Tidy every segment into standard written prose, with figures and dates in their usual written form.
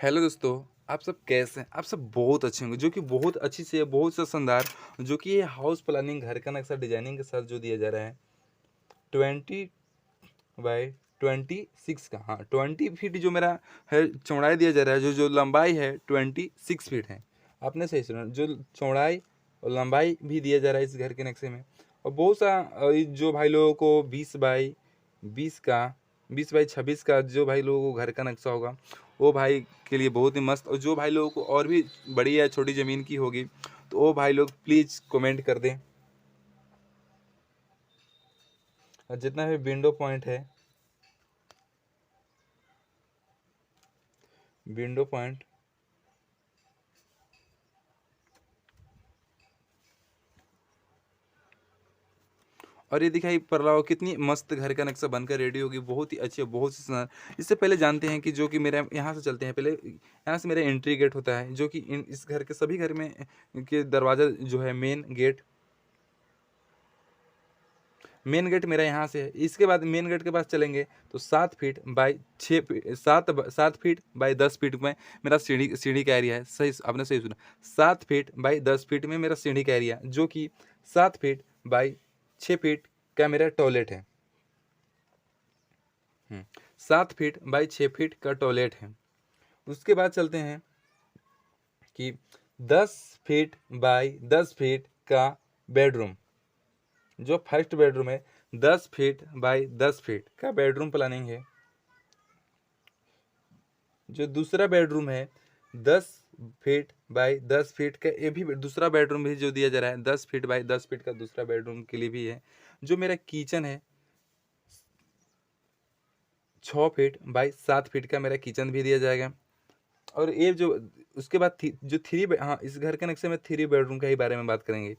Hello दोस्तों, आप सब कैसे हैं? आप सब बहुत अच्छे होंगे, जो कि बहुत अच्छी से बहुत सा शानदार जो कि ये हाउस प्लानिंग घर का नक्शा डिजाइनिंग के साथ जो दिया जा रहा है 20 बाय 26 का। हाँ, 20 फीट जो मेरा है चौड़ाई दिया जा रहा है, जो जो लंबाई है 26 फीट है। आपने सही सुना, जो चौड़ाई और लंबाई भी दिया जा रहा है इस घर के नक्शे में। और बहुत सा जो भाई लोगों को 20 बाय 20 का 20 बाय 26 का जो भाई लोगों को घर का नक्शा होगा वो भाई के लिए बहुत ही मस्त। और जो भाई लोगों को और भी बड़ी या छोटी ज़मीन की होगी तो वो भाई लोग प्लीज़ कमेंट कर दें। और जितना भी विंडो पॉइंट है, विंडो पॉइंट और ये दिखाई पड़ रहा हो कितनी मस्त घर का नक्शा बनकर रेडी होगी, बहुत ही अच्छी बहुत ही सुंदर। इससे पहले जानते हैं कि जो कि मेरे यहाँ से चलते हैं, पहले यहाँ से मेरा एंट्री गेट होता है, जो कि इस घर के सभी घर में के दरवाज़ा जो है मेन गेट मेरा यहाँ से है। इसके बाद मेन गेट के पास चलेंगे तो 7 फीट बाय 10 फीट में मेरा सीढ़ी सीढ़ी का एरिया है। सही, आपने सही सुना, 7 फीट बाय 10 फीट में मेरा सीढ़ी का एरिया, जो कि 7 फीट बाय 6 फीट का मेरा टॉयलेट है। 7 फीट बाय 6 फीट का टॉयलेट है। उसके बाद चलते हैं कि 10 फीट बाय 10 फीट का बेडरूम, जो फर्स्ट बेडरूम है 10 फीट बाय 10 फीट का बेडरूम प्लानिंग है। जो दूसरा बेडरूम है 10 फीट बाय 10 फीट का, ये भी दूसरा बेडरूम भी जो दिया जा रहा है 10 फीट बाय 10 फीट का दूसरा बेडरूम के लिए भी है। जो मेरा किचन है 6 फीट बाय 7 फीट का मेरा किचन भी दिया जाएगा। और ये जो उसके बाद हाँ, इस घर के नक्शे में 3 बेडरूम का ही बारे में बात करेंगे,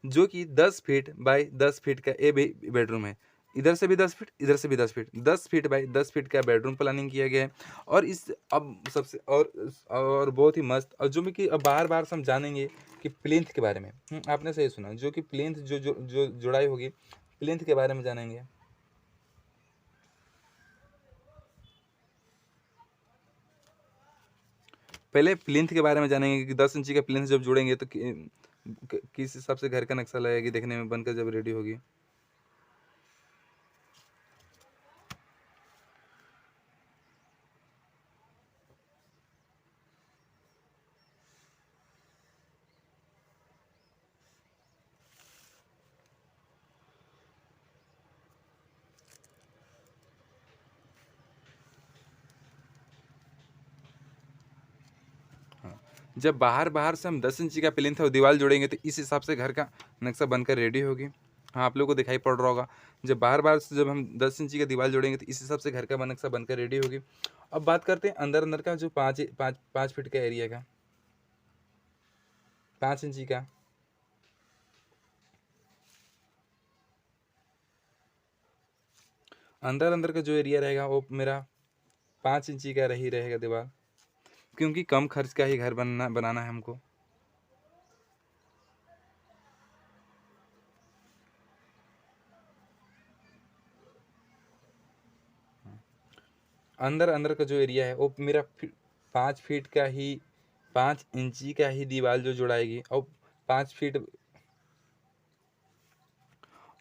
जो कि 10 फीट बाय 10 फीट का ए बेडरूम है। इधर से भी 10 फीट, इधर से भी 10 फीट, 10 फीट बाय 10 फीट का बेडरूम प्लानिंग किया गया है। और इस अब सबसे और बहुत ही मस्त, और जो कि अब बार बार से हम जानेंगे कि प्लिंथ के बारे में। आपने सही सुना, जो कि प्लिंथ जो जुड़ाई होगी प्लिंथ के बारे में जानेंगे। पहले प्लिंथ के बारे में जानेंगे कि 10 इंची का प्लिंथ जब जोड़ेंगे तो किस हिसाब से घर का नक्शा लगेगी देखने में बनकर जब रेडी होगी। हाँ, जब बाहर बाहर से हम 10 इंची का प्लिंथ और दीवार जोड़ेंगे तो इस हिसाब से घर का नक्शा बनकर रेडी होगी। हाँ, आप लोगों को दिखाई पड़ रहा होगा, जब बाहर बाहर से जब हम 10 इंची का दीवार जोड़ेंगे तो इस हिसाब से घर का नक्शा बनकर रेडी होगी। अब बात करते हैं अंदर अंदर का, जो 5 फीट का एरिया का, 5 इंची का। अंदर अंदर का जो एरिया रहेगा वो मेरा 5 इंची का ही रहेगा दीवार, क्योंकि कम खर्च का ही घर बनाना है हमको। अंदर अंदर का जो एरिया है वो मेरा 5 फीट का ही, 5 इंची का ही दीवार जो जुड़ाएगी। और 5 फीट,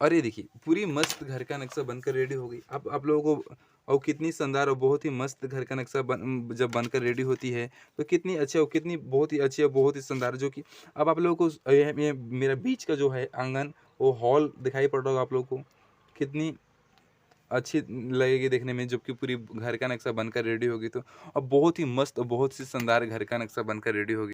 और ये देखिए पूरी मस्त घर का नक्शा बनकर रेडी हो गई। अब आप लोगों को, और कितनी शानदार और बहुत ही मस्त घर का नक्शा जब बनकर रेडी होती है तो कितनी अच्छी और कितनी बहुत ही अच्छी और बहुत ही शानदार, जो कि अब आप लोगों को ये मेरा बीच का जो है आंगन, वो हॉल दिखाई पड़ रहा होगा आप लोगों को, कितनी अच्छी लगेगी देखने में जबकि पूरी घर का नक्शा बनकर रेडी होगी तो। अब बहुत ही मस्त और बहुत ही शानदार घर का नक्शा बनकर रेडी होगी।